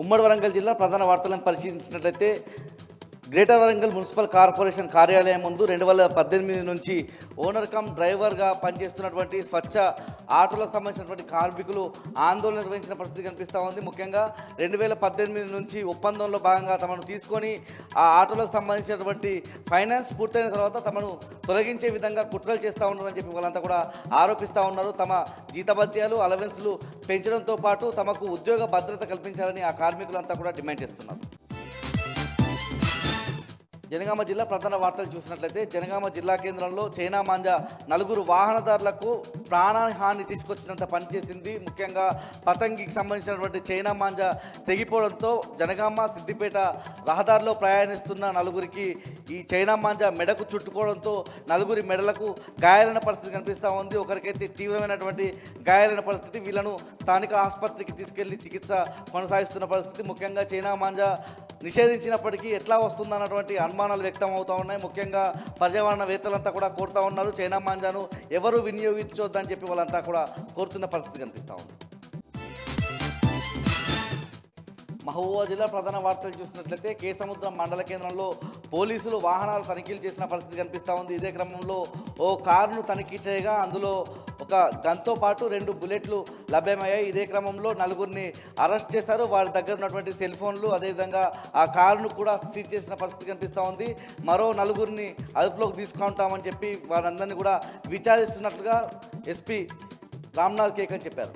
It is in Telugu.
ఉమ్మడి వరంగల్ జిల్లా ప్రధాన వార్తలను పరిశీలించినట్లయితే గ్రేటర్ వరంగల్ మున్సిపల్ కార్పొరేషన్ కార్యాలయం ముందు 2018 నుంచి ఓనర్ కమ్ డ్రైవర్గా పనిచేస్తున్నటువంటి స్వచ్ఛ ఆటోలకు సంబంధించినటువంటి కార్మికులు ఆందోళన నిర్వహించిన పరిస్థితి కనిపిస్తూ ఉంది. ముఖ్యంగా 2018 నుంచి ఒప్పందంలో భాగంగా తమను తీసుకొని ఆ ఆటోలకు సంబంధించినటువంటి ఫైనాన్స్ పూర్తయిన తర్వాత తమను తొలగించే విధంగా కుట్రలు చేస్తూ ఉన్నారని చెప్పి వాళ్ళంతా కూడా ఆరోపిస్తూ ఉన్నారు. తమ జీతభత్యాలు అలవెన్స్లు పెంచడంతో పాటు తమకు ఉద్యోగ భద్రత కల్పించాలని ఆ కార్మికులంతా కూడా డిమాండ్ చేస్తున్నారు. జనగామ జిల్లా ప్రధాన వార్తలు చూసినట్లయితే జనగామ జిల్లా కేంద్రంలో చైనా మాంజా 4 వాహనదారులకు ప్రాణహాని తీసుకొచ్చినంత పనిచేసింది. ముఖ్యంగా పతంగికి సంబంధించినటువంటి చైనా మాంజా తెగిపోవడంతో జనగామ సిద్దిపేట రహదారిలో ప్రయాణిస్తున్న 4కి ఈ చైనా మాంజా మెడకు చుట్టుకోవడంతో 4 మెడలకు గాయాలైన పరిస్థితి కనిపిస్తూ ఉంది. ఒకరికైతే తీవ్రమైనటువంటి గాయాలైన పరిస్థితి. వీళ్ళను స్థానిక ఆసుపత్రికి తీసుకెళ్లి చికిత్స కొనసాగిస్తున్న పరిస్థితి. ముఖ్యంగా చైనా మాంజా నిషేధించినప్పటికీ ఎట్లా వస్తుందన్నటువంటి అనుమానాలు వ్యక్తం అవుతూ ఉన్నాయి. ముఖ్యంగా పర్యావరణవేత్తలంతా కూడా కోరుతూ ఉన్నారు చైనా మాంజాను ఎవరు వినియోగించొద్దని చెప్పి వాళ్ళంతా కూడా కోరుతున్న పరిస్థితి కనిపిస్తూ ఉంది. మహబూబాబాద్ జిల్లా ప్రధాన వార్తలు చూసినట్లయితే కేసముద్రం మండల కేంద్రంలో పోలీసులు వాహనాలు తనిఖీలు చేసిన పరిస్థితి కనిపిస్తూ ఉంది. ఇదే క్రమంలో ఓ కారును తనిఖీ చేయగా అందులో ఒక గన్తో పాటు 2 బుల్లెట్లు లభ్యమయ్యాయి. ఇదే క్రమంలో 4ని అరెస్ట్ చేశారు. వారి దగ్గర ఉన్నటువంటి సెల్ ఫోన్లు అదేవిధంగా ఆ కారును కూడా సీజ్ చేసిన పరిస్థితి కనిపిస్తూ ఉంది. మరో 4ని అదుపులోకి తీసుకుంటామని చెప్పి వారందరినీ కూడా విచారిస్తున్నట్లుగా ఎస్పీ రామ్నాథ్ కేకన్ చెప్పారు.